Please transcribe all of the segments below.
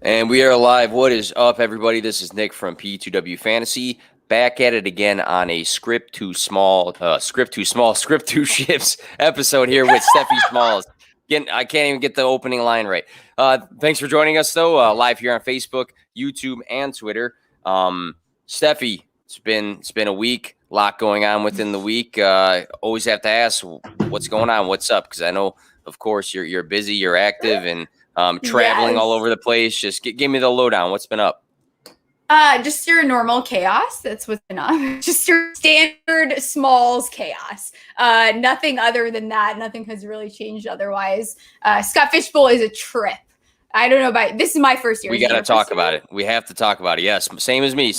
And we are live. What is up, everybody? This is Nick from P2W Fantasy. Back at it again on a Skrip too small, Skrip too shifts episode here with Stephie Smalls. Again, I can't even get the opening line right. Thanks for joining us, though, live here on Facebook, YouTube, and Twitter. Steffi, it's been a week, a lot going on within the week. Always have to ask, what's going on? What's up? Because I know, of course, you're busy, you're active, and traveling all over the place. Just give me the lowdown. What's been up? Just your normal chaos. That's what's been up. Just your standard Smalls chaos. Nothing other than that. Nothing has really changed otherwise. Scott Fishbowl is a trip. I don't know about this. Is my first year. We got to talk about it. We have to talk about it. Yes, same as me.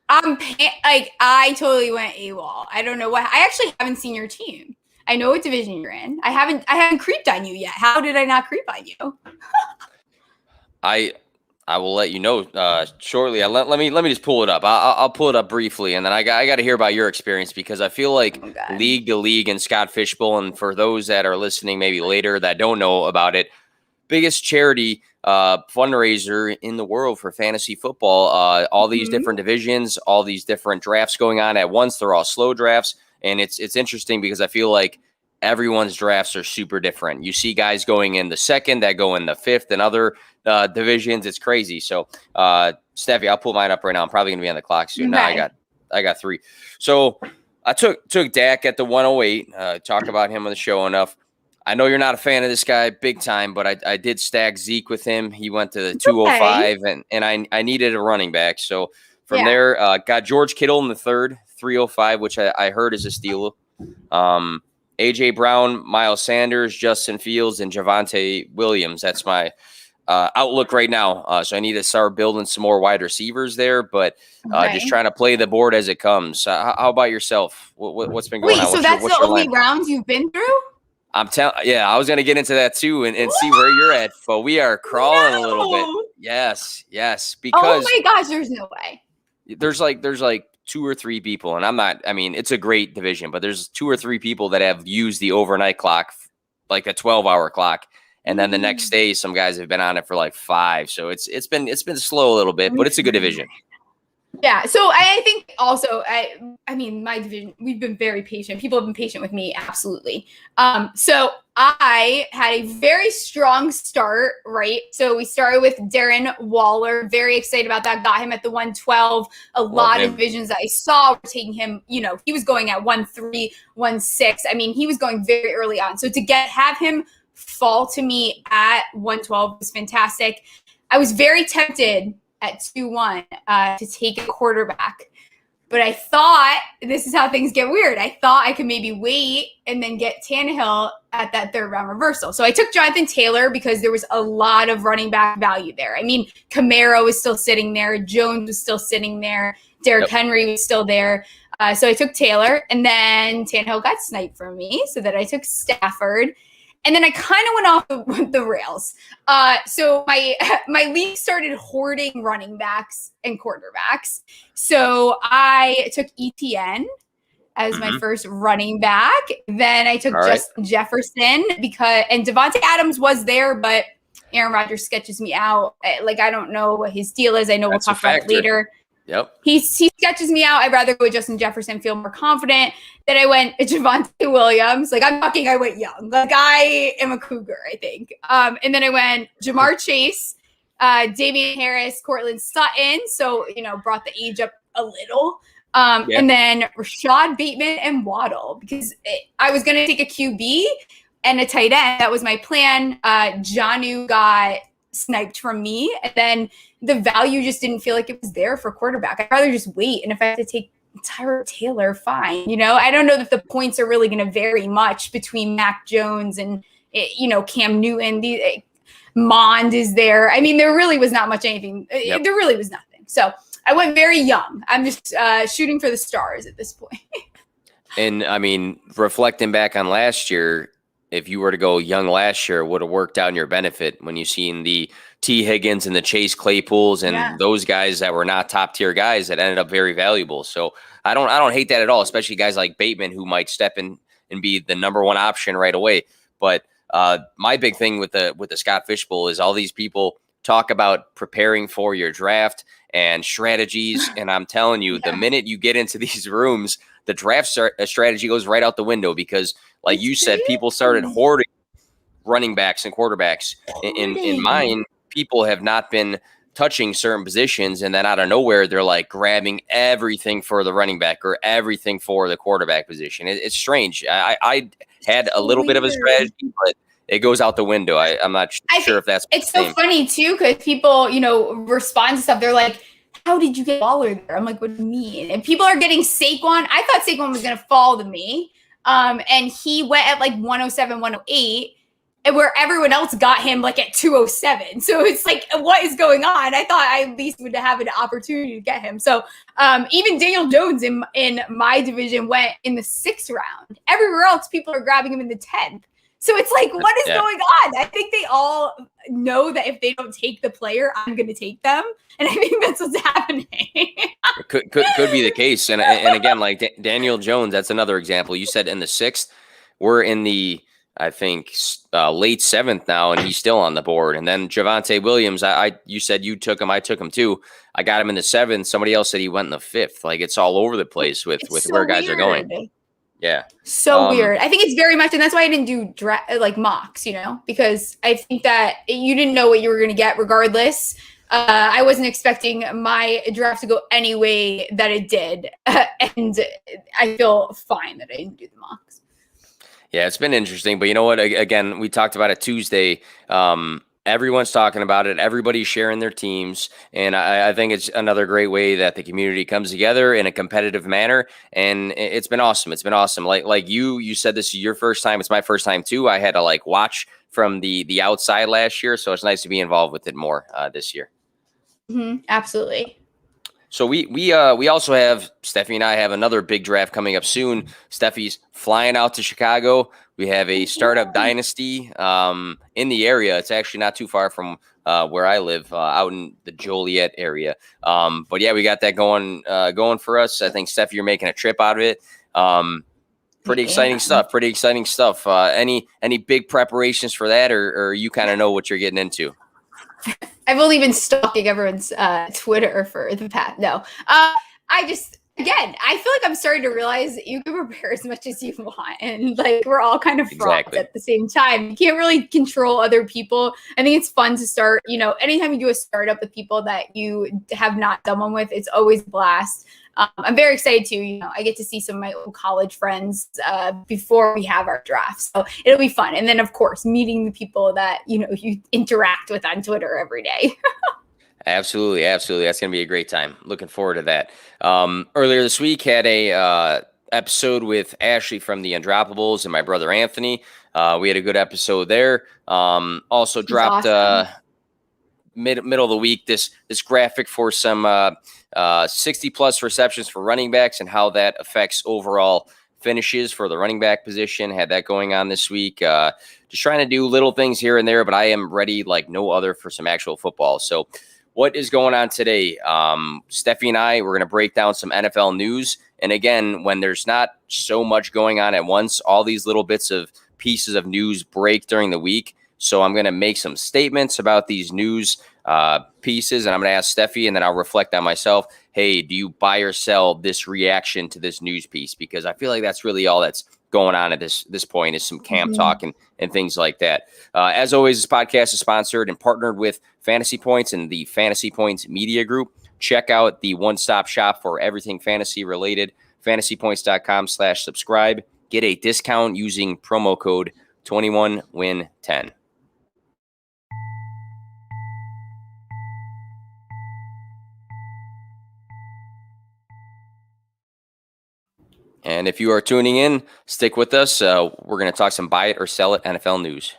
I totally went AWOL. I don't know what. I actually haven't seen your team. I know what division you're in. I haven't creeped on you yet. How did I not creep on you? I will let you know shortly. Let me just pull it up. I'll pull it up briefly, and then I got to hear about your experience, because I feel like league to league and Scott Fishbowl, and for those that are listening maybe later that don't know about it, biggest charity fundraiser in the world for fantasy football. All these different divisions, all these different drafts going on at once. They're all slow drafts. And it's interesting because I feel like everyone's drafts are super different. You see guys going in the second, that go in the fifth, and other divisions. It's crazy. So, Steffi, I'll pull mine up right now. I'm probably gonna be on the clock soon. Okay. Now I got three. So I took Dak at the 108. Talk about him on the show enough. I know you're not a fan of this guy big time, but I did stack Zeke with him. He went to the 205, and I needed a running back. So from there, got George Kittle in the third, 305, which I heard is a steal. A.J. Brown, Miles Sanders, Justin Fields, and Javonte Williams. That's my outlook right now. So I need to start building some more wide receivers there, but just trying to play the board as it comes. How about yourself? What's been going on? So that's the only rounds you've been through? I'm telling. Yeah, I was going to get into that too and see where you're at, but we are crawling a little bit. Yes. Because oh my gosh, there's no way. There's like 2 or 3 people, and it's a great division, but there's 2 or 3 people that have used the overnight clock, like a 12-hour clock, and then the next day some guys have been on it for like 5. So it's been slow a little bit, but it's a good division. Yeah. So I think also, my division, we've been very patient. People have been patient with me. Absolutely. So I had a very strong start, right? So we started with Darren Waller. Very excited about that. Got him at the 112. A lot of divisions that I saw were taking him, he was going at 1-3, 1-6. He was going very early on. So to have him fall to me at 112 was fantastic. I was very tempted at 2-1 to take a quarterback. But I thought, this is how things get weird, I thought I could maybe wait and then get Tannehill at that third round reversal. So I took Jonathan Taylor because there was a lot of running back value there. Camaro was still sitting there. Jones was still sitting there. Derrick Henry was still there. So I took Taylor, and then Tannehill got sniped from me, so that I took Stafford. And then I kind of went off the rails. So my league started hoarding running backs and quarterbacks. So I took ETN as my first running back. Then I took Justin Jefferson and Devontae Adams was there, but Aaron Rodgers sketches me out. I don't know what his deal is. I know we'll talk about it later. Yep. He sketches me out. I'd rather go with Justin Jefferson, feel more confident. Then I went Javonte Williams. I went young. I am a cougar, I think. And then I went Jamar Chase, Damian Harris, Cortland Sutton. So, brought the age up a little. And then Rashad Bateman and Waddle, because I was going to take a QB and a tight end. That was my plan. Jonnu got sniped from me, and then the value just didn't feel like it was there for quarterback. I'd rather just wait, and if I have to take Tyrod Taylor, fine. I don't know that the points are really going to vary much between Mac Jones and Cam Newton. Mond is there. There really was not much anything. There really was nothing. So I went very young. I'm just shooting for the stars at this point. And reflecting back on last year, if you were to go young last year, it would have worked out in your benefit when you seen the T. Higgins and the Chase Claypools and those guys that were not top tier guys that ended up very valuable. So I don't hate that at all, especially guys like Bateman who might step in and be the number one option right away. But my big thing with the Scott Fishbowl is all these people talk about preparing for your draft and strategies. And I'm telling you, the minute you get into these rooms, the draft strategy goes right out the window because, like you said, people started hoarding running backs and quarterbacks. In mine, people have not been touching certain positions, and then out of nowhere, they're like grabbing everything for the running back or everything for the quarterback position. It's strange. I had a little bit of a strategy, but it goes out the window. I'm not sure if that's it's so funny too, because people, respond to stuff. They're like, how did you get Waller there? I'm like, what do you mean? And people are getting Saquon. I thought Saquon was going to fall to me. And he went at like 107, 108, and where everyone else got him like at 207. So it's like, what is going on? I thought I at least would have an opportunity to get him. So even Daniel Jones in my division went in the 6th round. Everywhere else, people are grabbing him in the 10th. So it's like, what is going on? I think they all know that if they don't take the player, I'm going to take them. And I think that's what's happening. Could be the case. And again, like Daniel Jones, that's another example. You said in the 6th, we're in the, I think, late 7th now, and he's still on the board. And then Javonte Williams, you said you took him. I took him too. I got him in the 7th. Somebody else said he went in the 5th. Like, it's all over the place with so where guys are going. Yeah. So weird. I think it's very much, and that's why I didn't do mocks, because I think that you didn't know what you were going to get regardless. I wasn't expecting my draft to go any way that it did. And I feel fine that I didn't do the mocks. Yeah, it's been interesting. But you know what? Again, we talked about it Tuesday. Everyone's talking about it. Everybody's sharing their teams. And I think it's another great way that the community comes together in a competitive manner. And it's been awesome. It's been awesome. Like you said, this is your first time. It's my first time too. I had to watch from the outside last year. So it's nice to be involved with it more this year. Mm-hmm, absolutely. So we also have, Stephie and I have another big draft coming up soon. Stephie's flying out to Chicago. We have a startup dynasty in the area. It's actually not too far from where I live, out in the Joliet area. But yeah, we got that going for us. I think, Steph, you're making a trip out of it. Pretty exciting stuff. Pretty exciting stuff. Any big preparations for that, or you kind of know what you're getting into? I've only been stalking everyone's Twitter for the past. No, Again, I feel like I'm starting to realize that you can prepare as much as you want. And we're all kind of frauds at the same time. You can't really control other people. I think it's fun to start, anytime you do a startup with people that you have not done one with, it's always a blast. I'm very excited too. I get to see some of my old college friends before we have our draft. So it'll be fun. And then, of course, meeting the people that, you interact with on Twitter every day. Absolutely. Absolutely. That's going to be a great time. Looking forward to that. Earlier this week, had a episode with Ashley from the Undroppables and my brother Anthony. We had a good episode there. Also dropped middle of the week this graphic for some 60-plus receptions for running backs and how that affects overall finishes for the running back position. Had that going on this week. Just trying to do little things here and there, but I am ready like no other for some actual football. So what is going on today? Stephie and I, we're going to break down some NFL news. And again, when there's not so much going on at once, all these little bits of pieces of news break during the week. So I'm going to make some statements about these news pieces, and I'm going to ask Stephie, and then I'll reflect on myself. Hey, do you buy or sell this reaction to this news piece? Because I feel like that's really all that's going on at this point is some camp talk and things like that. As always, this podcast is sponsored and partnered with Fantasy Points and the Fantasy Points Media Group. Check out the one-stop shop for everything fantasy related, fantasypoints.com/subscribe. Get a discount using promo code 21WIN10. And if you are tuning in, stick with us. We're going to talk some buy it or sell it NFL news.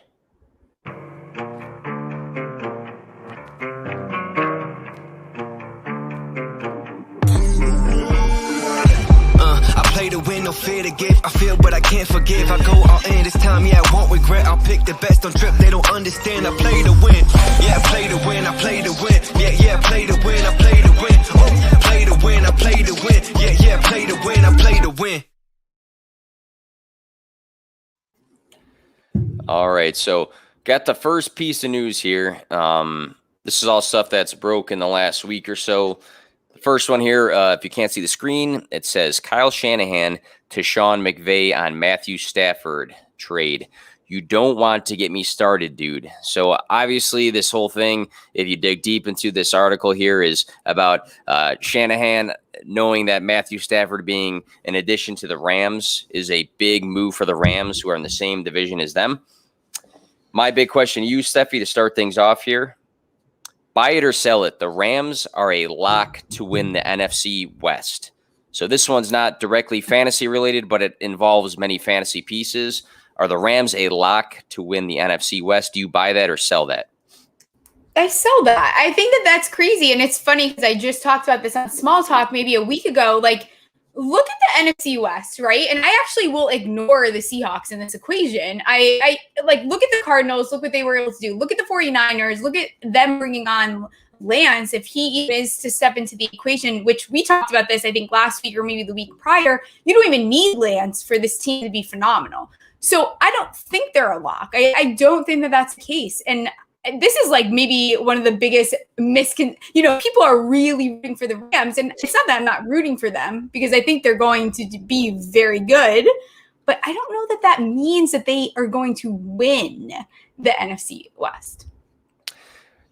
To win, no fear to give. I feel but I can't forgive. I go all in this time, yeah, I won't regret. I'll pick the best on trip, they don't understand. I play to win, yeah, I play to win, I play to win. Yeah, I play to win, I play to win. Oh, play to win, I play to win. Yeah, I play to win, I play to win. All right, so got the first piece of news here. This is all stuff that's broke in the last week or so. The first one here, if you can't see the screen, it says Kyle Shanahan to Sean McVay on Matthew Stafford trade. You don't want to get me started, dude. So obviously this whole thing, if you dig deep into this article here, is about Shanahan knowing that Matthew Stafford being an addition to the Rams is a big move for the Rams, who are in the same division as them. My big question to you, Stephie, to start things off here. Buy it or sell it. The Rams are a lock to win the NFC West. So this one's not directly fantasy related, but it involves many fantasy pieces. Are the Rams a lock to win the NFC West? Do you buy that or sell that? I sell that. I think that that's crazy. And it's funny because I just talked about this on Small Talk maybe a week ago. Like, look at the NFC West, right? And I actually will ignore the Seahawks in this equation. I like, look at the Cardinals, look what they were able to do. Look at the 49ers, look at them bringing on Lance. If he is to step into the equation, which we talked about this, I think last week or maybe the week prior, you don't even need Lance for this team to be phenomenal. So I don't think they're a lock. I don't think that that's the case. And this is like maybe one of the biggest people are really rooting for the Rams. And it's not that I'm not rooting for them because I think they're going to be very good. But I don't know that that means that they are going to win the NFC West.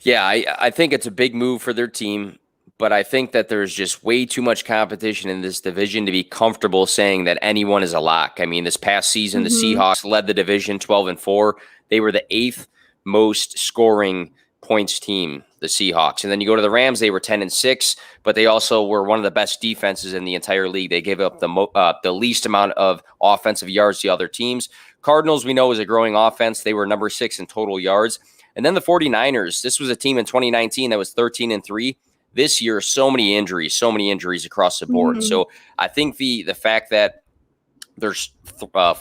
Yeah, I think it's a big move for their team. But I think that there's just way too much competition in this division to be comfortable saying that anyone is a lock. I mean, this past season, the Seahawks led the division 12-4. They were the 8th most scoring points team, the Seahawks. And then you go to the Rams, they were 10-6, but they also were one of the best defenses in the entire league. They gave up the least amount of offensive yards to other teams. Cardinals, we know, is a growing offense. They were number 6 in total yards. And then the 49ers, this was a team in 2019 that was 13-3. This year, so many injuries across the board. So I think the fact that there's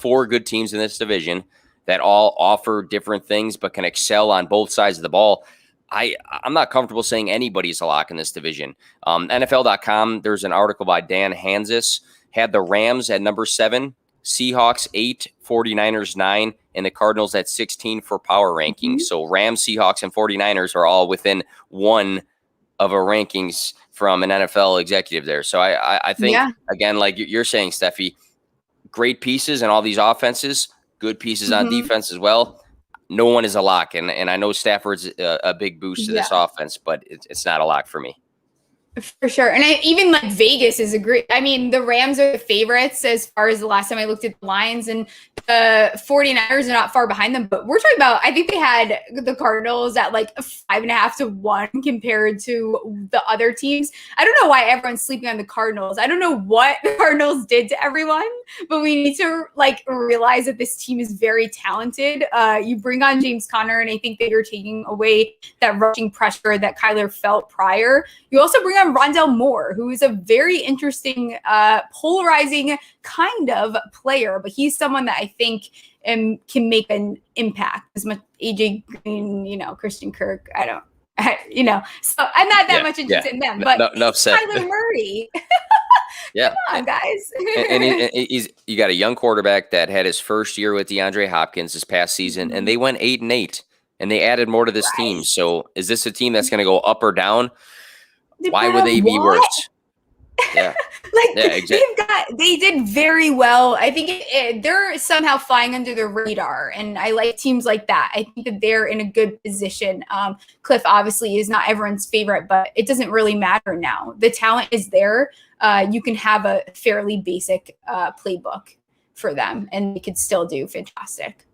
4 good teams in this division that all offer different things but can excel on both sides of the ball, I'm not comfortable saying anybody's a lock in this division. NFL.com, there's an article by Dan Hansis, had the Rams at number 7, Seahawks 8, 49ers 9, and the Cardinals at 16 for power rankings. So Rams, Seahawks, and 49ers are all within one of a rankings from an NFL executive there. So I think, again, like you're saying, Stephie, great pieces and all these offenses, good pieces on defense as well. No one is a lock. And I know Stafford's a big boost to this offense, but it's not a lock for me. For sure. And even like Vegas is a great, I mean, the Rams are the favorites as far as the last time I looked at the lines, and the 49ers are not far behind them, but we're talking about, I think they had the Cardinals at like 5.5 to 1 compared to the other teams. I don't know why everyone's sleeping on the Cardinals. I don't know what the Cardinals did to everyone, but we need to like realize that this team is very talented. You bring on James Conner, and I think that you're taking away that rushing pressure that Kyler felt prior. You also bring on Rondell Moore, who is a very interesting, polarizing kind of player, but he's someone that I think can make an impact. As much AJ Green, Christian Kirk, so I'm not that much interested in them. But enough said. Kyler Murray. Yeah, come on, guys. and you got a young quarterback that had his first year with DeAndre Hopkins this past season, and they went 8-8, and they added more to this team. So is this a team that's going to go up or down? Why would they be worse? Yeah. Exactly. They did very well. I think they're somehow flying under the radar, and I like teams like that. I think that they're in a good position. Cliff obviously is not everyone's favorite, but it doesn't really matter now. The talent is there. You can have a fairly basic playbook for them, and they could still do fantastic.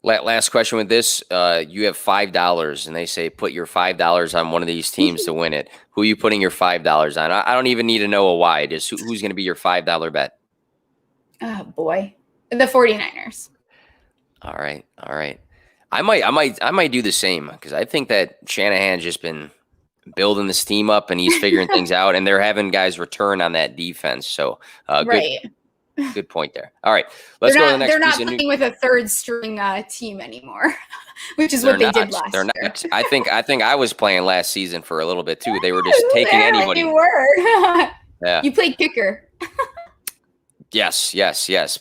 Last question with this. You have $5, and they say put your $5 on one of these teams to win it. Who are you putting your $5 on? I don't even need to know a why. Just who's going to be your $5 bet? Oh, boy. The 49ers. All right. I might do the same, because I think that Shanahan's just been building this team up, and he's figuring things out, and they're having guys return on that defense. So good point there. All right, let's go to the next. They're not playing with a third string team anymore, which is what they did last year. Not. I think I was playing last season for a little bit too. They were just taking anybody. You were. Yeah. You played kicker. Yes,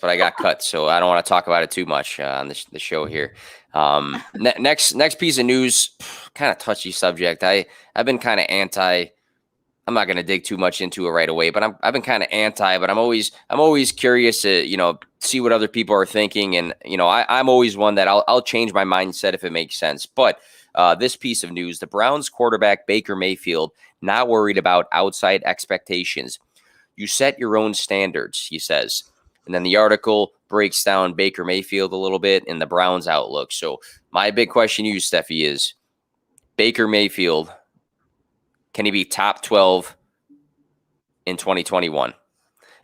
but I got cut, so I don't want to talk about it too much on the show here. Next piece of news, kind of touchy subject. I've been kind of anti. I'm not going to dig too much into it right away, but I've been kind of anti. But I'm always curious to see what other people are thinking, and I'm always one that I'll change my mindset if it makes sense. But this piece of news: the Browns quarterback Baker Mayfield not worried about outside expectations. You set your own standards, he says. And then the article breaks down Baker Mayfield a little bit and the Browns' outlook. So my big question to you, Stephie, is Baker Mayfield, can he be top 12 in 2021?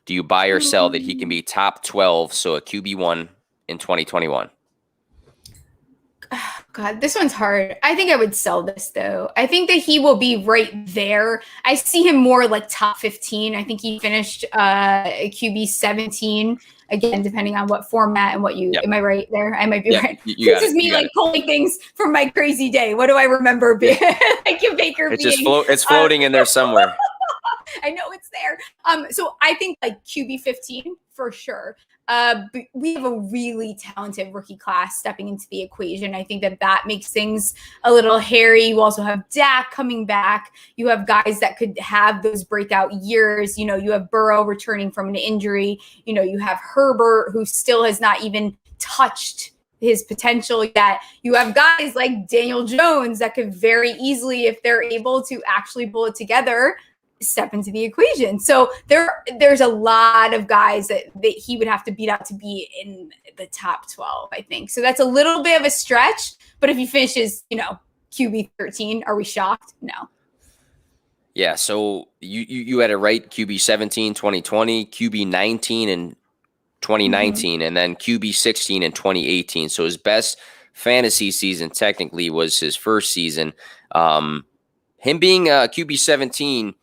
Do you buy or sell that he can be top 12, so a QB1 in 2021? God, this one's hard. I think I would sell this, though. I think that he will be right there. I see him more like top 15. I think he finished QB 17, again, depending on what format and what you – Am I right there? I might be right. This is me pulling things from my crazy day. What do I remember being like Baker it's being? It's floating in there somewhere. I know it's there. So I think like QB 15 for sure. We have a really talented rookie class stepping into the equation. I think that makes things a little hairy. You also have Dak coming back. You have guys that could have those breakout years. You have Burrow returning from an injury. You have Herbert, who still has not even touched his potential yet. You have guys like Daniel Jones that could very easily, if they're able to actually pull it together, step into the equation. So there's a lot of guys that he would have to beat out to be in the top 12, I think. So that's a little bit of a stretch, but if he finishes, QB 13, are we shocked? No. Yeah, so you had it right, QB 17, 2020, QB 19 in 2019, and then QB 16 in 2018. So his best fantasy season technically was his first season. Him being QB 17,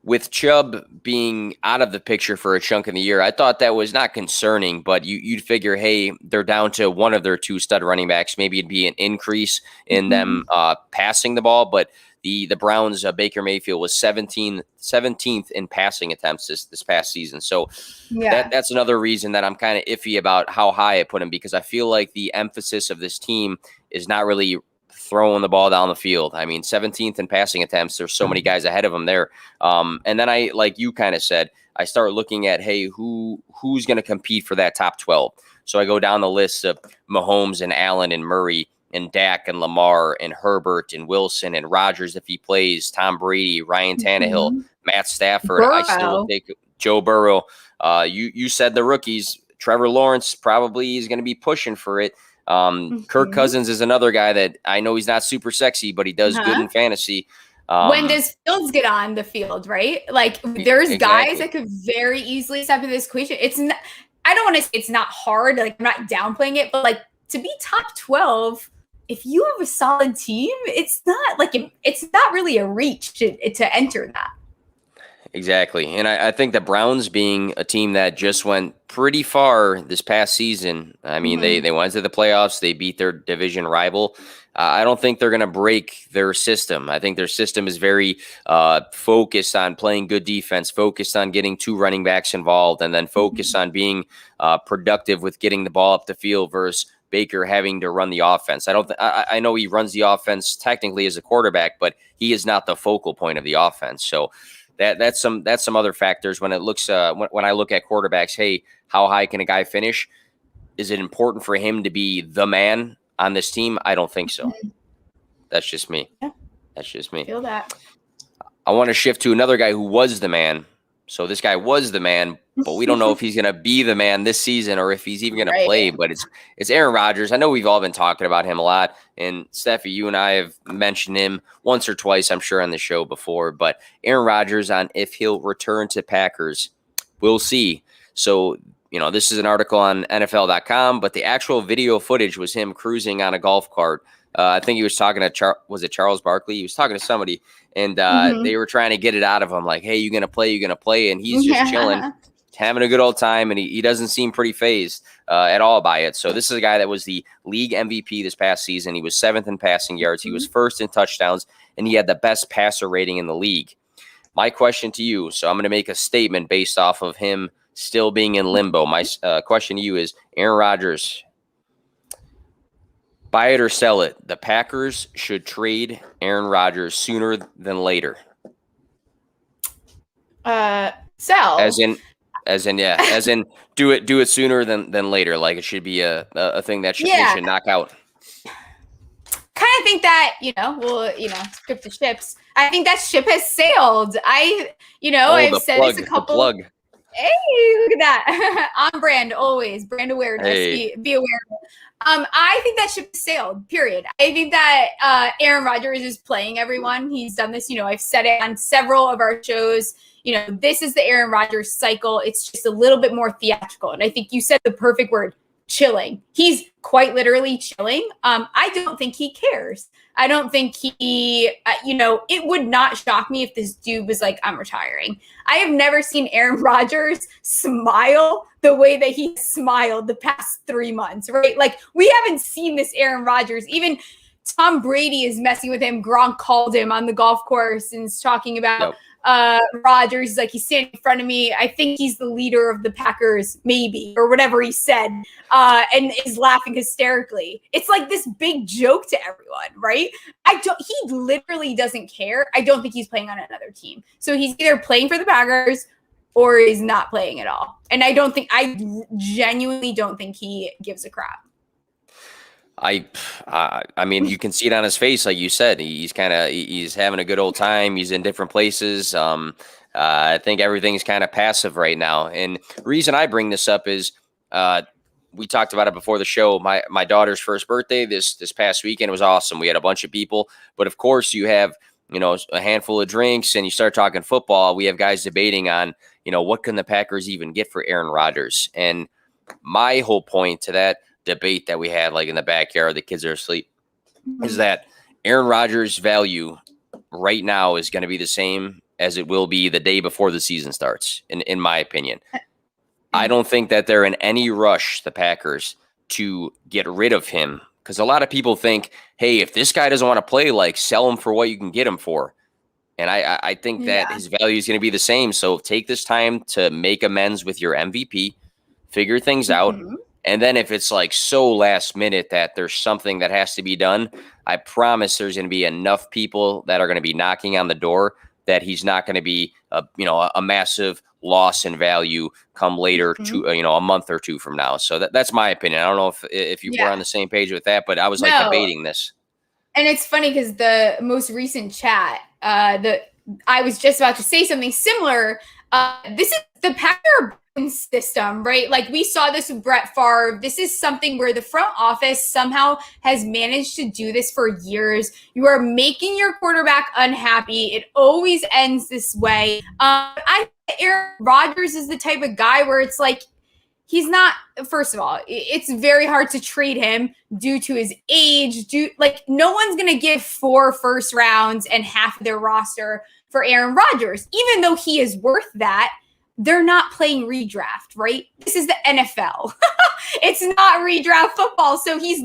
with Chubb being out of the picture for a chunk of the year, I thought that was not concerning, but you'd figure, hey, they're down to one of their two stud running backs. Maybe it'd be an increase in them passing the ball, but the Browns, Baker Mayfield was 17th in passing attempts this past season. So that's another reason that I'm kind of iffy about how high I put him, because I feel like the emphasis of this team is not really throwing the ball down the field. I mean, 17th in passing attempts. There's so many guys ahead of him there. And then I, like you kind of said, I start looking at, hey, who's going to compete for that top 12? So I go down the list of Mahomes and Allen and Murray and Dak and Lamar and Herbert and Wilson and Rodgers if he plays, Tom Brady, Ryan Tannehill, Matt Stafford. Burrow. I still take Joe Burrow. You said the rookies. Trevor Lawrence probably is going to be pushing for it. Kirk Cousins is another guy that I know he's not super sexy, but he does good in fantasy. When does Fields get on the field, right? Like there's guys that could very easily step into this equation. It's not, I don't want to say it's not hard. Like I'm not downplaying it, but like to be top 12, if you have a solid team, it's not really a reach to enter that. Exactly. And I think the Browns, being a team that just went pretty far this past season, I mean, they went to the playoffs. They beat their division rival. I don't think they're going to break their system. I think their system is very focused on playing good defense, focused on getting two running backs involved, and then focused on being productive with getting the ball up the field versus Baker having to run the offense. I know he runs the offense technically as a quarterback, but he is not the focal point of the offense. So that's some other factors when it looks when I look at quarterbacks. Hey, how high can a guy finish? Is it important for him to be the man on this team? I don't think so. That's just me. Yeah. That's just me. I feel that. I want to shift to another guy who was the man. So this guy was the man, but we don't know if he's going to be the man this season or if he's even going to play. But it's Aaron Rodgers. I know we've all been talking about him a lot. And Stephie, you and I have mentioned him once or twice, I'm sure, on the show before. But Aaron Rodgers, on if he'll return to Packers, we'll see. So, this is an article on NFL.com, but the actual video footage was him cruising on a golf cart. I think he was talking to was it Charles Barkley? He was talking to somebody, and they were trying to get it out of him, like, "Hey, you gonna play?" And he's just chilling, having a good old time, and he doesn't seem pretty fazed at all by it. So this is a guy that was the league MVP this past season. He was 7th in passing yards. He was 1st in touchdowns, and he had the best passer rating in the league. My question to you, so I'm going to make a statement based off of him still being in limbo. My question to you is, Aaron Rodgers, Buy it or sell it. The Packers should trade Aaron Rodgers sooner than later. Sell. As in, do it sooner than later. Like it should be a thing that they should knock out. Kind of think that, Skrip the ships. I think that ship has sailed. I've said this a couple. Plug. Hey, look at that. On brand, always. Brand awareness. Hey. Be aware of it. I think that ship sailed, period. I think that Aaron Rodgers is playing everyone. He's done this. I've said it on several of our shows. This is the Aaron Rodgers cycle. It's just a little bit more theatrical. And I think you said the perfect word, chilling. He's quite literally chilling. I don't think he cares. I don't think he, it would not shock me if this dude was like, I'm retiring. I have never seen Aaron Rodgers smile the way that he smiled the past 3 months, right? Like, we haven't seen this Aaron Rodgers. Even Tom Brady is messing with him. Gronk called him on the golf course and is talking about Rodgers. He's like, he's standing in front of me. I think he's the leader of the Packers, maybe, or whatever he said, and is laughing hysterically. It's like this big joke to everyone, right? He literally doesn't care. I don't think he's playing on another team. So he's either playing for the Packers or he's not playing at all. And I genuinely don't think he gives a crap. I mean, you can see it on his face, like you said. He's having a good old time. He's in different places. I think everything's kind of passive right now. And the reason I bring this up is we talked about it before the show. My daughter's first birthday this past weekend was awesome. We had a bunch of people, but of course you have a handful of drinks and you start talking football. We have guys debating on what can the Packers even get for Aaron Rodgers, and my whole point to that debate that we had, like in the backyard, the kids are asleep, is that Aaron Rodgers' value right now is going to be the same as it will be the day before the season starts, in my opinion. I don't think that they're in any rush, the Packers, to get rid of him, because a lot of people think, hey, if this guy doesn't want to play, like, sell him for what you can get him for. And I think that his value is going to be the same. So take this time to make amends with your MVP, figure things out. And then if it's like so last minute that there's something that has to be done, I promise there's going to be enough people that are going to be knocking on the door that he's not going to be a massive loss in value come later to a month or two from now. So that's my opinion. I don't know if you were on the same page with that, but I was debating this. And it's funny because the most recent chat, I was just about to say something similar. This is the Packer system, right? Like, we saw this with Brett Favre. This is something where the front office somehow has managed to do this for years. You are making your quarterback unhappy. It always ends this way. Aaron Rodgers is the type of guy where it's like, he's not, first of all, it's very hard to trade him due to his age. No one's going to give 4 first rounds and half of their roster for Aaron Rodgers, even though he is worth that. They're not playing redraft, right? This is the NFL. It's not redraft football, so he's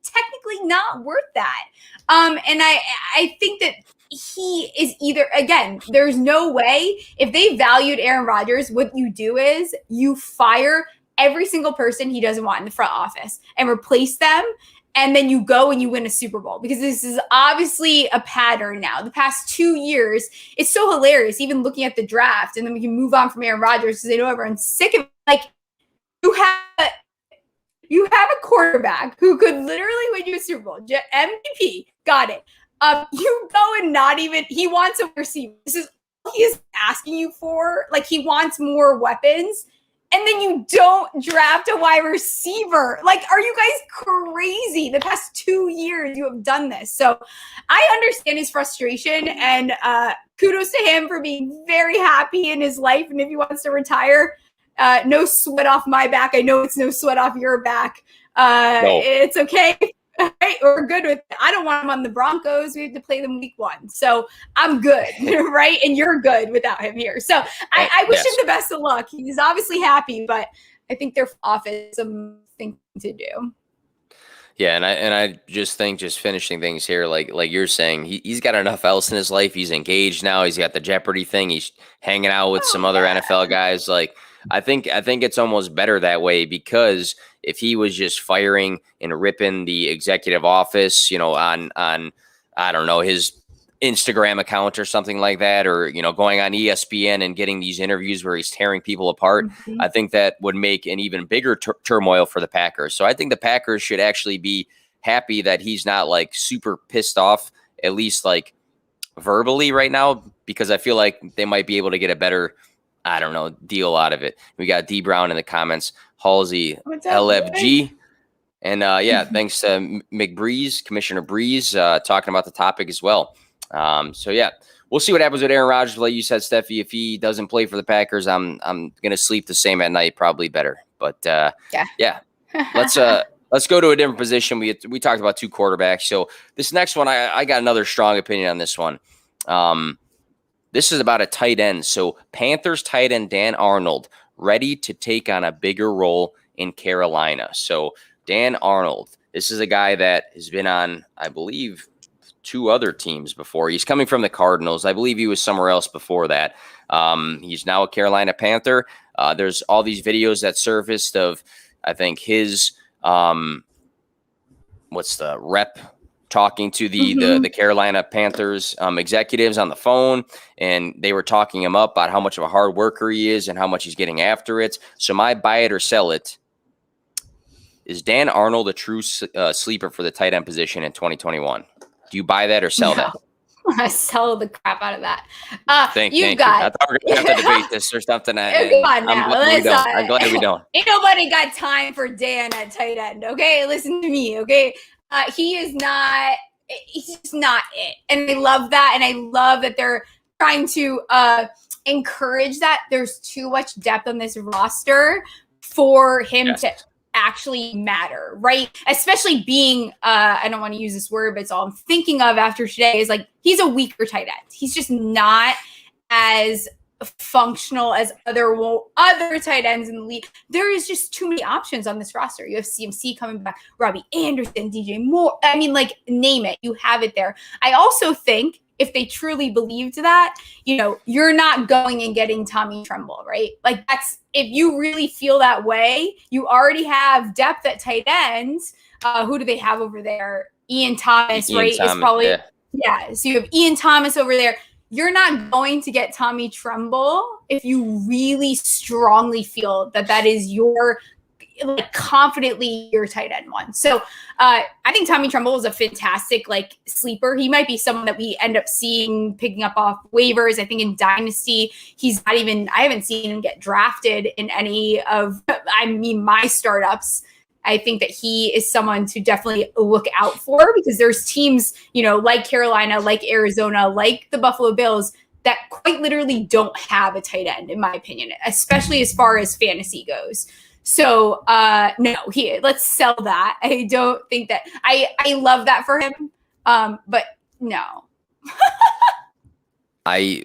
technically not worth that. And I think that he is either, again, there's no way, if they valued Aaron Rodgers, what you do is you fire every single person he doesn't want in the front office and replace them. And then you go and you win a Super Bowl, because this is obviously a pattern now. The past 2 years, it's so hilarious, even looking at the draft, and then we can move on from Aaron Rodgers because I know everyone's sick of it. Like, you have a quarterback who could literally win you a Super Bowl. MVP, got it. You go and not even, he wants a receiver. This is all he is asking you for. Like, he wants more weapons. And then you don't draft a wide receiver. Like, are you guys crazy? The past 2 years you have done this. So I understand his frustration, and kudos to him for being very happy in his life. And if he wants to retire, no sweat off my back. I know it's no sweat off your back. No. It's okay. Right, we're good with it. I don't want him on the Broncos. We have to play them week 1. So I'm good, right? And you're good without him here. So I wish him the best of luck. He's obviously happy, but I think their office something to do. Yeah, and I just think, just finishing things here, like you're saying, he's got enough else in his life. He's engaged now. He's got the Jeopardy thing. He's hanging out with some other NFL guys. Like, I think it's almost better that way, because if he was just firing and ripping the executive office, on I don't know, his Instagram account or something like that, or going on ESPN and getting these interviews where he's tearing people apart, I think that would make an even bigger turmoil for the Packers. So I think the Packers should actually be happy that he's not like super pissed off, at least like verbally right now, because I feel like they might be able to get a better, I don't know, deal out of it. We got D Brown in the comments, Halsey, LFG. And thanks to McBreeze, Commissioner Breeze, talking about the topic as well. So yeah, we'll see what happens with Aaron Rodgers. Like you said, Stephie, if he doesn't play for the Packers, I'm gonna sleep the same at night, probably better. But yeah. Let's go to a different position. We talked about 2 quarterbacks. So this next one, I got another strong opinion on this one. This is about a tight end. So Panthers tight end Dan Arnold ready to take on a bigger role in Carolina. So Dan Arnold, this is a guy that has been on, I believe, 2 other teams before. He's coming from the Cardinals. I believe he was somewhere else before that. He's now a Carolina Panther. There's all these videos that surfaced of, I think, his what's the rep talking to the Carolina Panthers executives on the phone, and they were talking him up about how much of a hard worker he is and how much he's getting after it. So my buy it or sell it, is Dan Arnold a true sleeper for the tight end position in 2021? Do you buy that or sell that? I sell the crap out of that. Thank you. I thought we were going to have to debate this or something. Come on now. I'm glad we don't. Ain't nobody got time for Dan at tight end, okay? Listen to me, okay? He is not – he's just not it. And I love that, and I love that they're trying to encourage that. There's too much depth on this roster for him to actually matter, right? Especially being I don't want to use this word, but it's all I'm thinking of after today is like he's a weaker tight end. He's just not as functional as other tight ends in the league. There is just too many options on this roster. You have CMC coming back, Robbie Anderson, DJ Moore. I mean, like, name it. You have it there. I also think if they truly believed that, you're not going and getting Tommy Tremble, right? Like, that's, if you really feel that way, you already have depth at tight ends. Who do they have over there? Ian Thomas, right? Is probably, so you have Ian Thomas over there. You're not going to get Tommy Tremble if you really strongly feel that is your, like, confidently your tight end one. So I think Tommy Tremble is a fantastic, like, sleeper. He might be someone that we end up picking up off waivers. I think in Dynasty, I haven't seen him get drafted in any of, my startups. I think that he is someone to definitely look out for, because there's teams, like Carolina, like Arizona, like the Buffalo Bills, that quite literally don't have a tight end, in my opinion, especially as far as fantasy goes. So no, let's sell that. I don't think that I love that for him. But no. I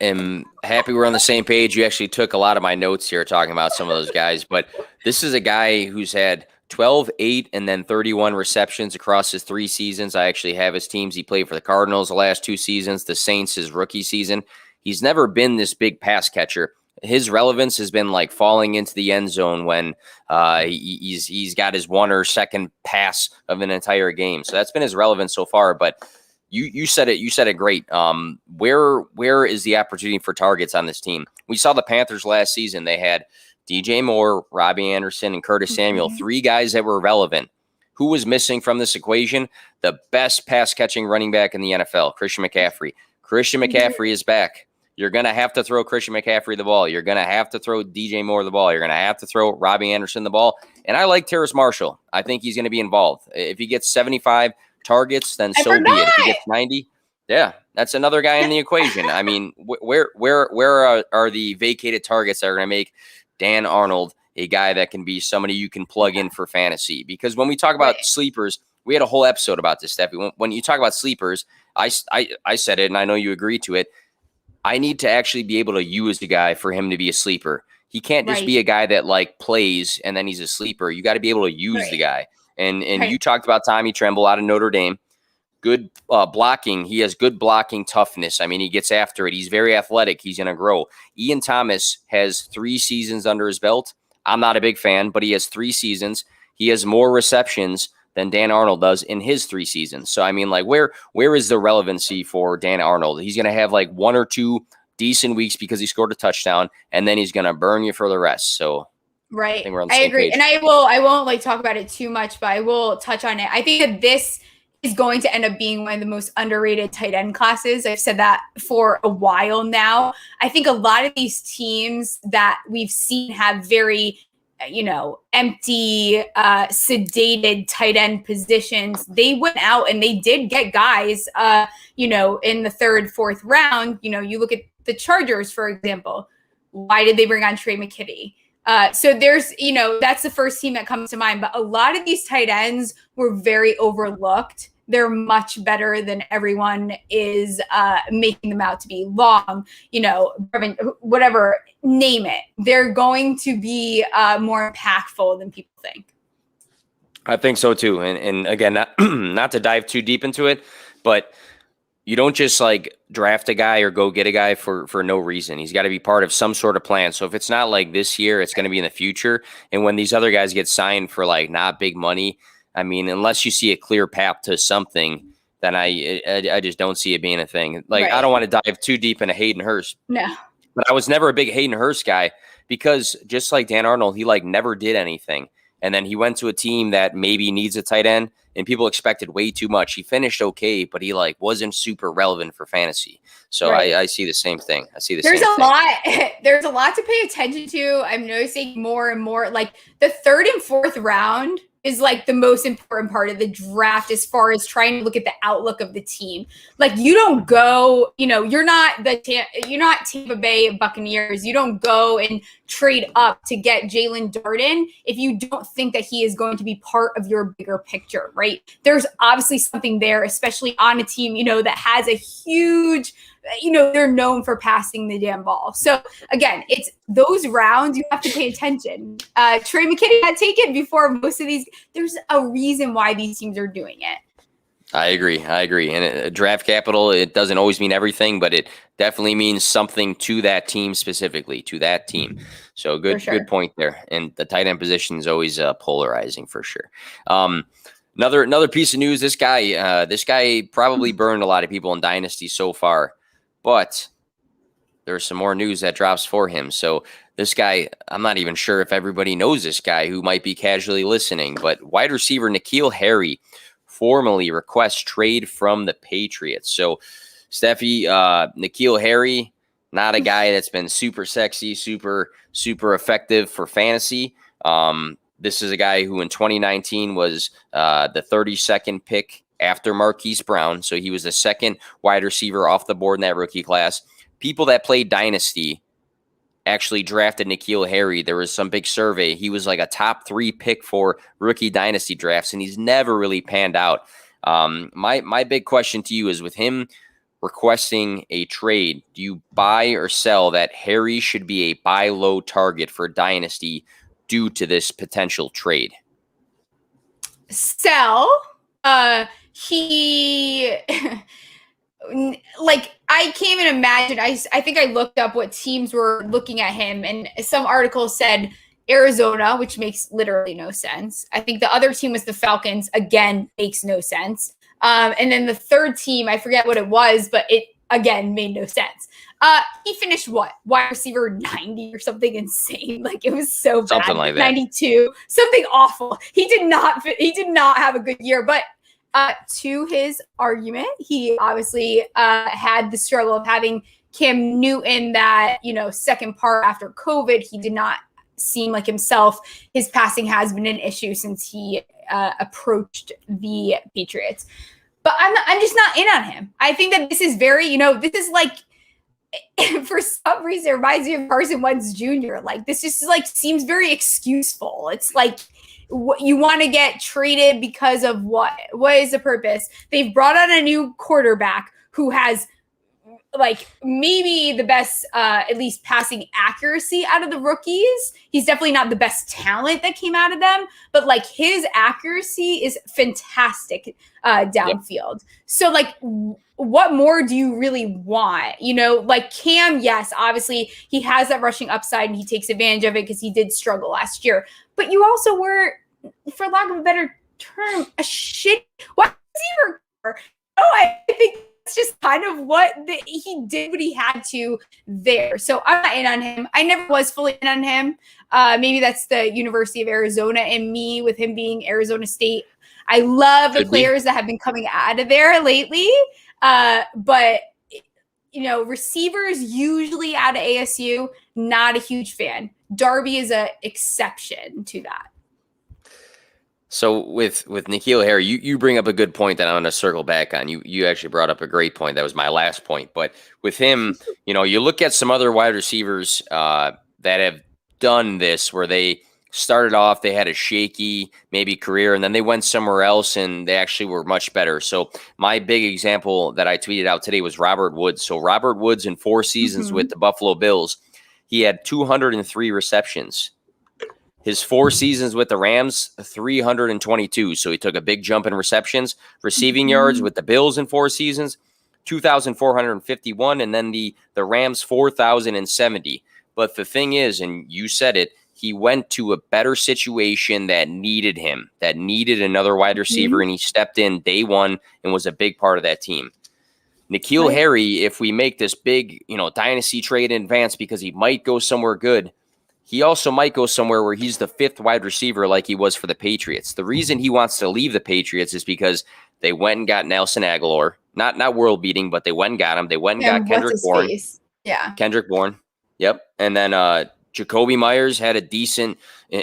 am happy we're on the same page. You actually took a lot of my notes here talking about some of those guys, but this is a guy who's had 12, 8, and then 31 receptions across his 3 seasons. I actually have his teams. He played for the Cardinals the last 2 seasons, the Saints his rookie season. He's never been this big pass catcher. His relevance has been like falling into the end zone when he's got his 1 or 2nd pass of an entire game. So that's been his relevance so far. But you said it great. Where is the opportunity for targets on this team? We saw the Panthers last season. They had DJ Moore, Robbie Anderson, and Curtis Samuel, 3 guys that were relevant. Who was missing from this equation? The best pass-catching running back in the NFL, Christian McCaffrey. Christian McCaffrey is back. You're going to have to throw Christian McCaffrey the ball. You're going to have to throw DJ Moore the ball. You're going to have to throw Robbie Anderson the ball. And I like Terrace Marshall. I think he's going to be involved. If he gets 75 targets, then so be it. If he gets 90, that's another guy in the equation. I mean, where are the vacated targets that are going to make Dan Arnold a guy that can be somebody you can plug in for fantasy? Because when we talk about sleepers, we had a whole episode about this, Stephie. When you talk about sleepers, I said it, and I know you agree to it. I need to actually be able to use the guy for him to be a sleeper. He can't just be a guy that like plays and then he's a sleeper. You got to be able to use the guy. And you talked about Tommy Tremble out of Notre Dame. good blocking. He has good blocking toughness. I mean, he gets after it. He's very athletic. He's going to grow. Ian Thomas has 3 seasons under his belt. I'm not a big fan, but he has 3 seasons. He has more receptions than Dan Arnold does in his 3 seasons. So, I mean, like, where is the relevancy for Dan Arnold? He's going to have like 1 or 2 decent weeks because he scored a touchdown, and then he's going to burn you for the rest. So, right. I agree. Page. And I won't like talk about it too much, but I will touch on it. I think that this is going to end up being one of the most underrated tight end classes. I've said that for a while now. I think a lot of these teams that we've seen have very, empty, sedated tight end positions. They went out and they did get guys, in the 3rd, 4th round. You look at the Chargers, for example. Why did they bring on Trey McKitty? So there's, that's the first team that comes to mind. But a lot of these tight ends were very overlooked. They're much better than everyone is making them out to be. Long, whatever, name it. They're going to be more impactful than people think. I think so too. And again, not to dive too deep into it, but you don't just like draft a guy or go get a guy for no reason. He's got to be part of some sort of plan. So if it's not like this year, it's going to be in the future. And when these other guys get signed for like not big money, I mean, unless you see a clear path to something, then I just don't see it being a thing. Like, right. I don't want to dive too deep into Hayden Hurst. No. But I was never a big Hayden Hurst guy because just like Dan Arnold, he like never did anything. And then he went to a team that maybe needs a tight end and people expected way too much. He finished okay, but he like wasn't super relevant for fantasy. So right. I see the same thing. There's a lot to pay attention to. I'm noticing more and more, like the 3rd and 4th round is like the most important part of the draft as far as trying to look at the outlook of the team. Like you don't go, you're not Tampa Bay Buccaneers. You don't go and trade up to get Jalen Darden if you don't think that he is going to be part of your bigger picture, right? There's obviously something there, especially on a team, that has a huge, they're known for passing the damn ball. So again, it's those rounds you have to pay attention. Trey McKitty had taken before most of these. There's a reason why these teams are doing it. I agree. And draft capital, it doesn't always mean everything, but it definitely means something to that team specifically, to that team. So good point there. And the tight end position is always polarizing for sure. Another piece of news. This guy probably burned a lot of people in Dynasty so far. But there's some more news that drops for him. So this guy, I'm not even sure if everybody knows this guy who might be casually listening, but wide receiver Nikhil Harry formally requests trade from the Patriots. So Stephie, Nikhil Harry, not a guy that's been super sexy, super effective for fantasy. This is a guy who in 2019 was the 32nd pick after Marquise Brown. So he was the 2nd wide receiver off the board in that rookie class. People that played Dynasty actually drafted Nikhil Harry. There was some big survey. He was like a top 3 pick for rookie Dynasty drafts, and he's never really panned out. My big question to you is, with him requesting a trade, do you buy or sell that Harry should be a buy low target for Dynasty due to this potential trade? Sell. He like I can't even imagine. I think I looked up what teams were looking at him, and some articles said Arizona, which makes literally no sense. I think the other team was the Falcons. Again, makes no sense. And then the 3rd team, I forget what it was, but it again made no sense. He finished what? Wide receiver 90 or something insane. Like it was so bad. Something like that. 92, something awful. He did not have a good year, but to his argument, he obviously had the struggle of having Cam Newton that, second part after COVID. He did not seem like himself. His passing has been an issue since he approached the Patriots. But I'm just not in on him. I think that this is very, this is like, for some reason, it reminds me of Carson Wentz Jr. Like this just like seems very excuseful. It's like, you want to get traded because of what? What is the purpose? They've brought on a new quarterback who has like maybe the best, at least passing accuracy out of the rookies. He's definitely not the best talent that came out of them, but like his accuracy is fantastic downfield. So like, what more do you really want? You know, like Cam, yes, obviously he has that rushing upside and he takes advantage of it because he did struggle last year. But you also were, for lack of a better term, a shit wide receiver. Oh, I think it's just kind of what he did what he had to there. So I'm not in on him. I never was fully in on him. Maybe that's the University of Arizona and me with him being Arizona State. I love the players that have been coming out of there lately. But, you know, receivers usually out of ASU, not a huge fan. Darby is an exception to that. So with Nikhil Harry, you bring up a good point that I'm going to circle back on. You actually brought up a great point. That was my last point. But with him, you know, you look at some other wide receivers that have done this where they started off, they had a shaky maybe career, and then they went somewhere else and they actually were much better. So my big example that I tweeted out today was Robert Woods. So Robert Woods in 4 seasons with the Buffalo Bills, he had 203 receptions. His 4 seasons with the Rams, 322. So he took a big jump in receptions. Receiving yards with the Bills in 4 seasons, 2,451. And then the Rams, 4,070. But the thing is, and you said it, he went to a better situation that needed him, that needed another wide receiver, and he stepped in day one and was a big part of that team. Nikhil Harry, if we make this big, you know, dynasty trade in advance because he might go somewhere good, he also might go somewhere where he's the 5th wide receiver like he was for the Patriots. The reason he wants to leave the Patriots is because they went and got Nelson Aguilar. Not world beating, but they went and got him. They went and got Kendrick Bourne. Yeah. Kendrick Bourne. Yep. And then Jacoby Myers had a decent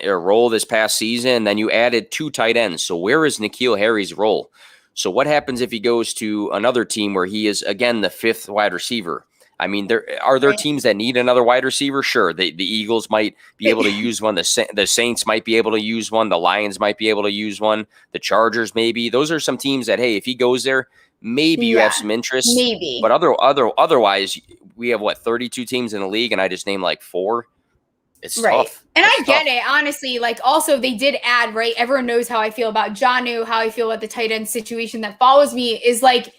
role this past season. And then you added 2 tight ends. So where is Nikhil Harry's role? So what happens if he goes to another team where he is, again, the 5th wide receiver? I mean, are there teams that need another wide receiver? Sure. The Eagles might be able to use one. The Saints might be able to use one. The Lions might be able to use one. The Chargers maybe. Those are some teams that, hey, if he goes there, maybe you have some interest. Maybe. But otherwise, we have, 32 teams in the league, and I just named like 4. It's tough. And I get it, honestly. Like, also, they did add, right? Everyone knows how I feel about Jonnu, how I feel about the tight end situation that follows me is like,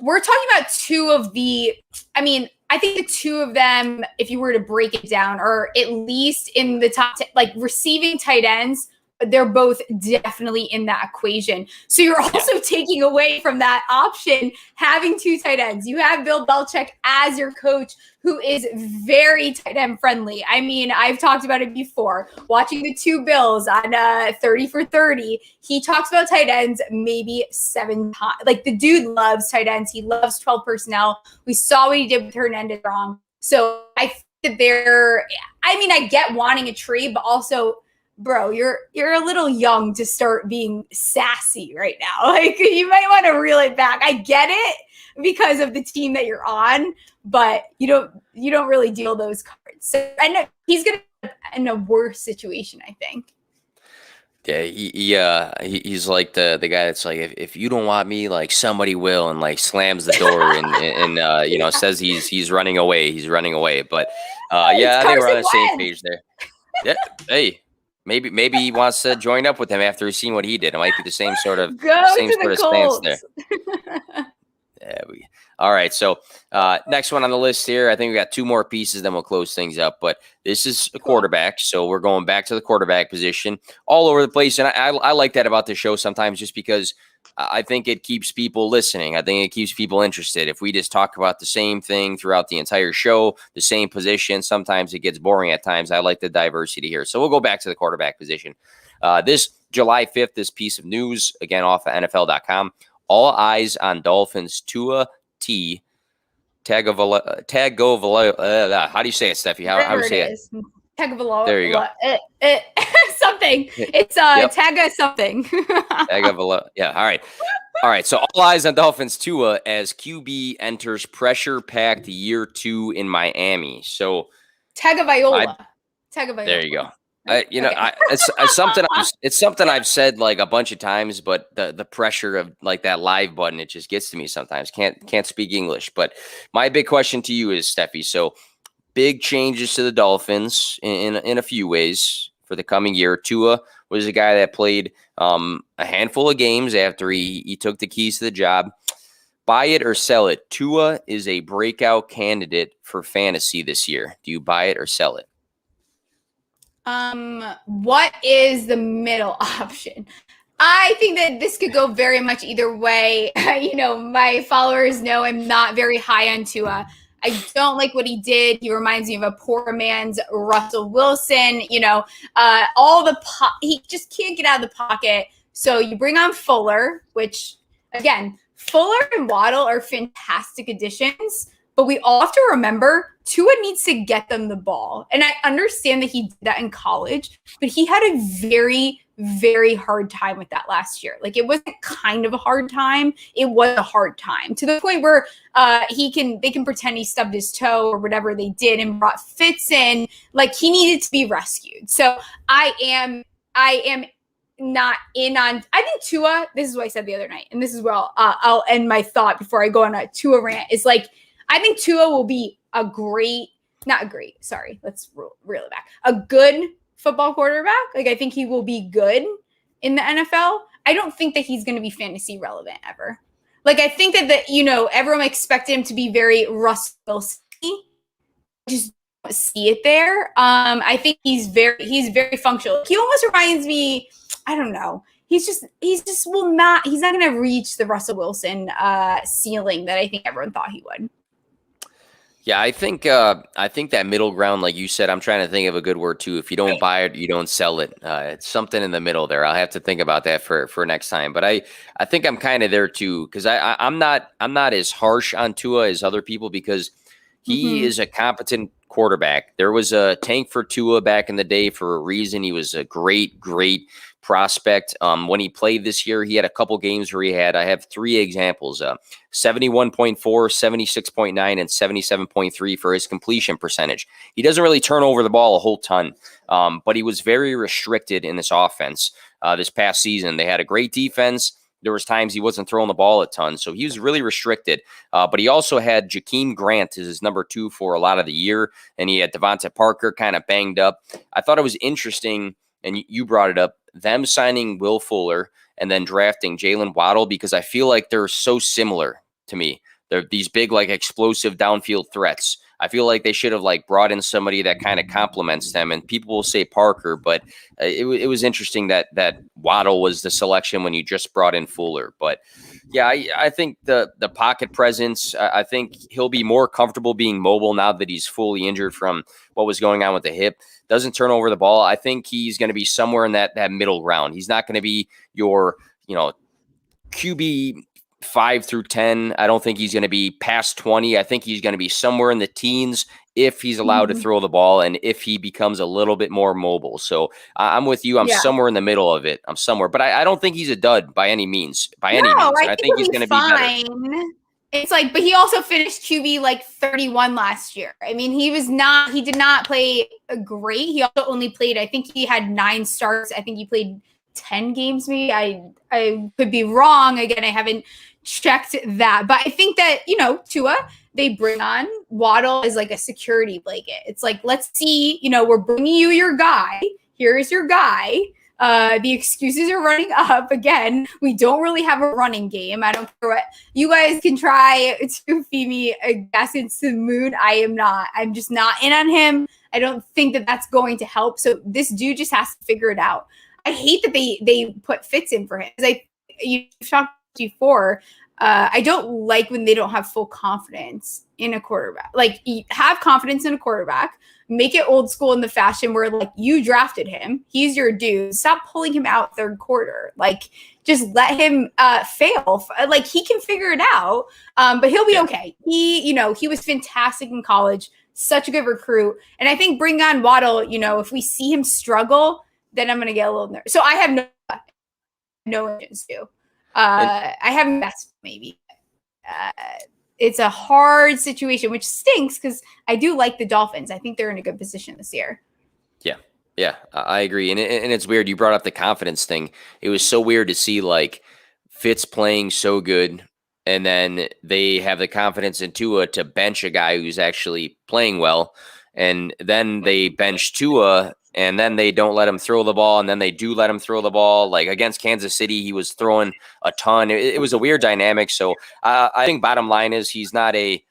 we're talking about 2 of the, I mean, I think the 2 of them, if you were to break it down, are at least in the top 10, like receiving tight ends, they're both definitely in that equation. So you're also taking away from that option, having 2 tight ends. You have Bill Belichick as your coach, who is very tight end friendly. I mean, I've talked about it before. Watching the 2 Bills on 30 for 30, he talks about tight ends maybe 7 times. Like, the dude loves tight ends. He loves 12 personnel. We saw what he did with Hernandez wrong. So I think that I get wanting a trade, but also, bro, you're a little young to start being sassy right now. Like, you might want to reel it back. I get it because of the team that you're on, but you don't really deal those cards. So I know he's gonna be in a worse situation, I think. Yeah, he's like the guy that's like, if you don't want me, like, somebody will, and like slams the door and you know, says he's running away. He's running away. But I think we're on the same page there. Yeah. Hey. Maybe he wants to join up with him after he's seen what he did. It might be the same sort of stance there. All right. So next one on the list here, I think we got 2 more pieces, then we'll close things up. But this is a quarterback, so we're going back to the quarterback position all over the place. And I like that about the show sometimes, just because I think it keeps people listening. I think it keeps people interested. If we just talk about the same thing throughout the entire show, the same position, sometimes it gets boring at times. I like the diversity here. So we'll go back to the quarterback position. This July 5th, this piece of news, again, off of NFL.com. All eyes on Dolphins Tua Tagovailoa. How do you say it, Stephie? How do you say it? Tagovailoa. There you go. Something. It's Taga something. Tagovailoa. Yeah. All right. So all eyes on Dolphins Tua as QB enters pressure-packed year 2 in Miami. So Tagovailoa. There you go. It's something I've said like a bunch of times, but the pressure of like that live button, it just gets to me sometimes. Can't speak English. But my big question to you is, Stephie, so big changes to the Dolphins in a few ways for the coming year. Tua was a guy that played a handful of games after he took the keys to the job. Buy it or sell it. Tua is a breakout candidate for fantasy this year. Do you buy it or sell it? What is the middle option? I think that this could go very much either way. My followers know I'm not very high on Tua. I don't like what he did. He reminds me of a poor man's Russell Wilson. He just can't get out of the pocket. So you bring on Fuller, which again, Fuller and Waddle are fantastic additions. But we all have to remember Tua needs to get them the ball. And I understand that he did that in college, but he had a very, very hard time with that last year. Like, it wasn't kind of a hard time. It was a hard time to the point where they can pretend he stubbed his toe or whatever they did and brought Fitz in. Like, he needed to be rescued. So I am not in on, I think Tua, this is what I said the other night, and this is where I'll end my thought before I go on a Tua rant, is like, I think Tua will be let's reel it back. A good football quarterback. Like, I think he will be good in the NFL. I don't think that he's going to be fantasy relevant ever. Like, I think that everyone expected him to be very Russell Wilson. Just don't see it there. I think he's very functional. He almost reminds me, I don't know. He's not going to reach the Russell Wilson ceiling that I think everyone thought he would. Yeah, I think that middle ground, like you said, I'm trying to think of a good word too. If you don't buy it, you don't sell it. It's something in the middle there. I'll have to think about that for next time. But I think I'm kind of there too, because I'm not as harsh on Tua as other people, because he is a competent quarterback. There was a tank for Tua back in the day for a reason. He was a great prospect. When he played this year, he had a couple games where I have three examples, 71.4, 76.9, and 77.3 for his completion percentage. He doesn't really turn over the ball a whole ton, but he was very restricted in this offense. This past season, they had a great defense. There was times he wasn't throwing the ball a ton, so he was really restricted. But he also had Jakeem Grant as his number 2 for a lot of the year, and he had Devontae Parker kind of banged up. I thought it was interesting, and you brought it up, them signing Will Fuller and then drafting Jalen Waddle, because I feel like they're so similar to me. They're these big, like, explosive downfield threats. I feel like they should have brought in somebody that kind of complements them. And people will say Parker, but it was interesting that Waddle was the selection when you just brought in Fuller. But yeah, I think the pocket presence, I think he'll be more comfortable being mobile now that he's fully injured from what was going on with the hip. Doesn't turn over the ball. I think he's going to be somewhere in that middle ground. He's not going to be your, QB 5 through 10. I don't think he's going to be past 20. I think he's going to be somewhere in the teens if he's allowed to throw the ball and if he becomes a little bit more mobile. So I'm with you. I'm somewhere in the middle of it. I'm somewhere, but I don't think he's a dud by any means. I think he's going to be better. It's but he also finished QB 31 last year. I mean, he did not play great. He also only played, I think he had 9 starts. I think he played 10 games maybe. I could be wrong. Again, I haven't checked that. But I think that, Tua, they bring on Waddle as a security blanket. It's let's see, we're bringing you your guy. Here's your guy. The excuses are running up again. We don't really have a running game. I don't care what you guys can try to feed me a gas into the moon. I am not. I'm just not in on him. I don't think that that's going to help. So this dude just has to figure it out. I hate that they put Fitz in for him. You've talked before. I don't like when they don't have full confidence in a quarterback. Have confidence in a quarterback. Make it old school in the fashion where you drafted him. He's your dude. Stop pulling him out third quarter. Just let him fail. He can figure it out. But he'll be okay. He was fantastic in college. Such a good recruit. And I think bring on Waddle, if we see him struggle, then I'm going to get a little nervous. So I have no engines too. I have best maybe. It's a hard situation, which stinks because I do like the Dolphins. I think they're in a good position this year. Yeah. Yeah, I agree. And it's weird. You brought up the confidence thing. It was so weird to see like Fitz playing so good, and then they have the confidence in Tua to bench a guy who's actually playing well. And then they bench Tua, and then they don't let him throw the ball, and then they do let him throw the ball. Like against Kansas City, he was throwing a ton. It was a weird dynamic. So I think bottom line is he's not a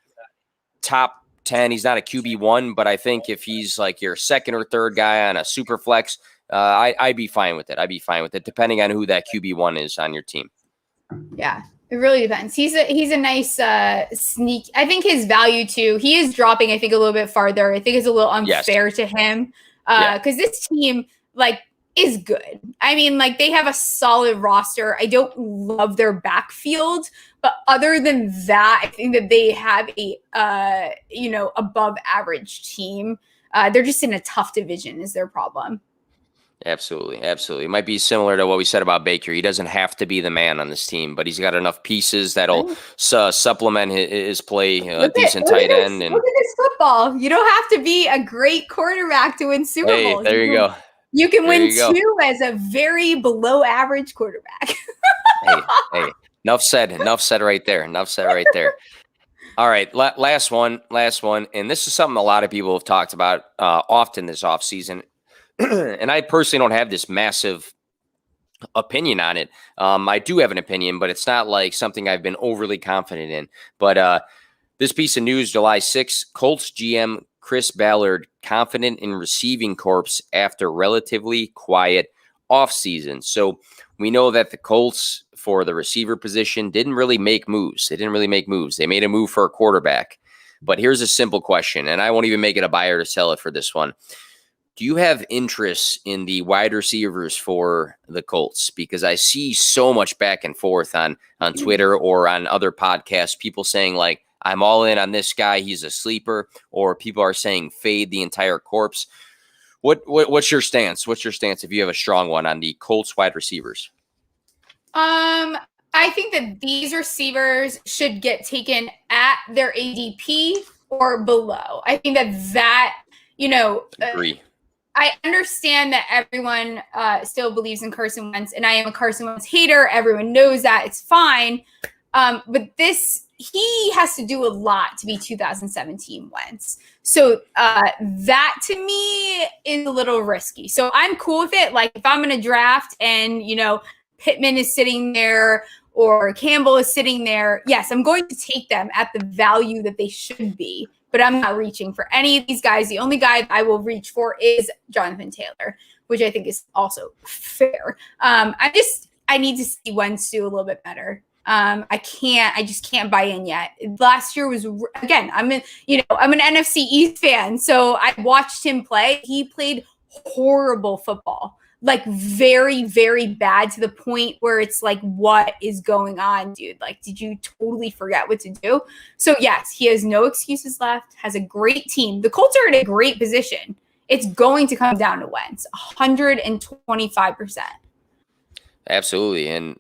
top 10. He's not a QB1, but I think if he's like your second or third guy on a super flex, I'd be fine with it. I'd be fine with it, depending on who that QB1 is on your team. Yeah, it really depends. He's a nice sneak. I think his value too. He is dropping, I think, a little bit farther. I think it's a little unfair to him because this team is good. I mean, they have a solid roster. I don't love their backfield, but other than that, I think that they have a above average team. They're just in a tough division is their problem. Absolutely. It might be similar to what we said about Baker. He doesn't have to be the man on this team, but he's got enough pieces that'll supplement his play. Decent tight end. And look at this football. You don't have to be a great quarterback to win Super Bowls. There you go. You can win two as a very below average quarterback. hey, enough said right there. All right, last one. And this is something a lot of people have talked about often this offseason. And I personally don't have this massive opinion on it. I do have an opinion, but it's not like something I've been overly confident in. But this piece of news, July 6th, Colts GM Chris Ballard confident in receiving corps after relatively quiet offseason. So we know that the Colts for the receiver position didn't really make moves. They made a move for a quarterback. But here's a simple question, and I won't even make it a buy or to sell it for this one. Do you have interest in the wide receivers for the Colts? Because I see so much back and forth on Twitter or on other podcasts, people saying I'm all in on this guy, he's a sleeper, or people are saying fade the entire corpse. What's your stance? What's your stance if you have a strong one on the Colts wide receivers? I think that these receivers should get taken at their ADP or below. I think that agree. I understand that everyone still believes in Carson Wentz, and I am a Carson Wentz hater. Everyone knows that. It's fine. But he has to do a lot to be 2017 Wentz. So that to me is a little risky. So I'm cool with it. If I'm going to draft and, Pittman is sitting there or Campbell is sitting there, yes, I'm going to take them at the value that they should be. But I'm not reaching for any of these guys. The only guy I will reach for is Jonathan Taylor, which I think is also fair. I need to see Wentz do a little bit better. I just can't buy in yet. Last year was, again, I'm an NFC East fan. So I watched him play. He played horrible football. Very, very bad to the point where it's what is going on, dude? Did you totally forget what to do? So yes, he has no excuses left, has a great team. The Colts are in a great position. It's going to come down to Wentz, 125%. Absolutely. And,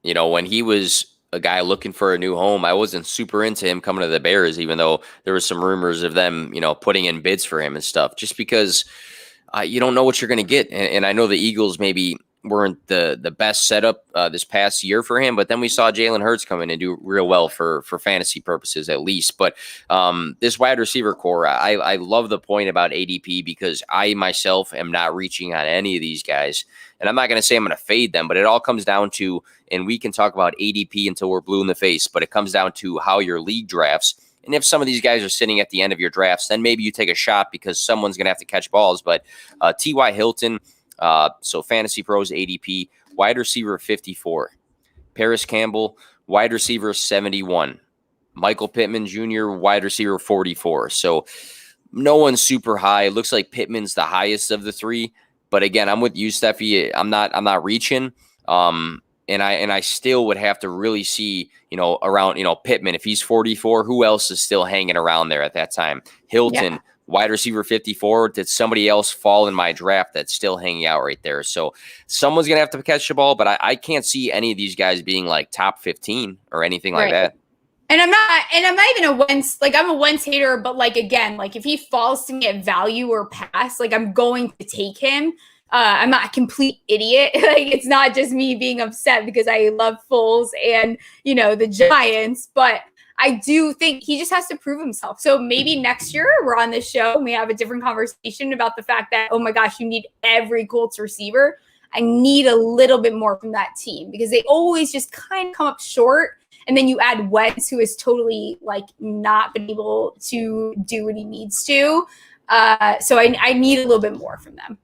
when he was a guy looking for a new home, I wasn't super into him coming to the Bears, even though there was some rumors of them, putting in bids for him and stuff, just because you don't know what you're going to get. And I know the Eagles maybe weren't the best setup this past year for him, but then we saw Jalen Hurts come in and do real well for fantasy purposes at least. But this wide receiver core, I love the point about ADP because I myself am not reaching on any of these guys. And I'm not going to say I'm going to fade them, but it all comes down to, and we can talk about ADP until we're blue in the face, but it comes down to how your league drafts. And if some of these guys are sitting at the end of your drafts, then maybe you take a shot because someone's going to have to catch balls. But T.Y. Hilton, so Fantasy Pros ADP, wide receiver 54. Paris Campbell, wide receiver 71. Michael Pittman Jr., wide receiver 44. So no one's super high. It looks like Pittman's the highest of the three. But again, I'm with you, Stephie. I'm not reaching. And I still would have to really see, around, Pittman, if he's 44, who else is still hanging around there at that time? Hilton, wide receiver 54. Did somebody else fall in my draft that's still hanging out right there? So someone's going to have to catch the ball, but I can't see any of these guys being top 15 or anything like that. And I'm not even a Wentz, like I'm a Wentz hater, but like, again, like if he falls to me at value or pass, like I'm going to take him. I'm not a complete idiot. Like it's not just me being upset because I love Foles and, the Giants, but I do think he just has to prove himself. So maybe next year we're on this show and we have a different conversation about the fact that, oh my gosh, you need every Colts receiver. I need a little bit more from that team because they always just kind of come up short. And then you add Wentz, who is totally like not been able to do what he needs to. So I need a little bit more from them.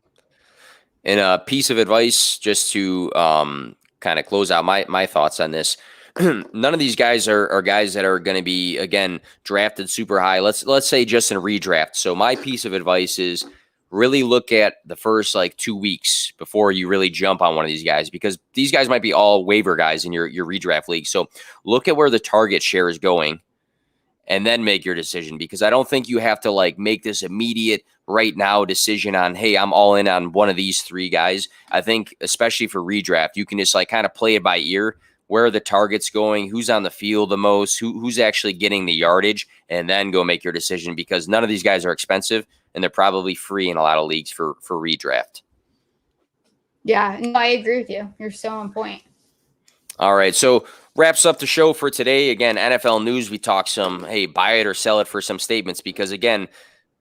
And a piece of advice just to kind of close out my thoughts on this. None of these guys are guys that are going to be, again, drafted super high. Let's say just in a redraft. So my piece of advice is really look at the first 2 weeks before you really jump on one of these guys, because these guys might be all waiver guys in your redraft league. So look at where the target share is going and then make your decision, because I don't think you have to make this immediate right now decision on, hey, I'm all in on one of these three guys. I think especially for redraft, you can just kind of play it by ear. Where are the targets going? Who's on the field the most? Who's actually getting the yardage? And then go make your decision, because none of these guys are expensive and they're probably free in a lot of leagues for redraft. Yeah, no, I agree with you. You're so on point. All right, so wraps up the show for today. Again, NFL news. We talk some, hey, buy it or sell it for some statements, because again,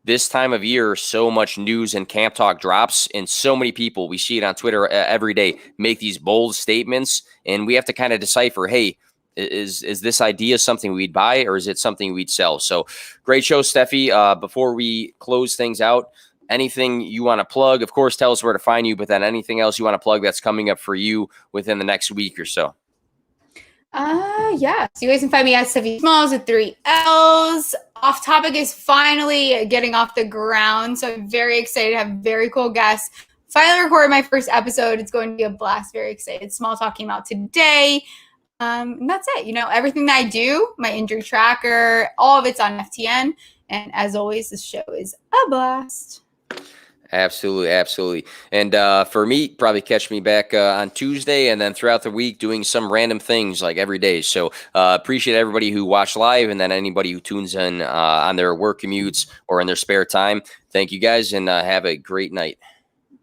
this time of year, so much news and camp talk drops, and so many people, we see it on Twitter every day, make these bold statements, and we have to kind of decipher, hey, is this idea something we'd buy or is it something we'd sell? So great show, Stephie. Before we close things out, anything you want to plug? Of course, tell us where to find you, but then anything else you want to plug that's coming up for you within the next week or so? Yeah. So you guys can find me at Stephie Smalls with 3 L's. Off Topic is finally getting off the ground. So I'm very excited to have very cool guests. Finally recorded my first episode. It's going to be a blast. Very excited. Small Talk came out today. And that's it. Everything that I do, my injury tracker, all of it's on FTN. And as always, this show is a blast. Absolutely, absolutely. And for me, probably catch me back on Tuesday and then throughout the week doing some random things every day. So appreciate everybody who watched live, and then anybody who tunes in on their work commutes or in their spare time. Thank you guys, and have a great night.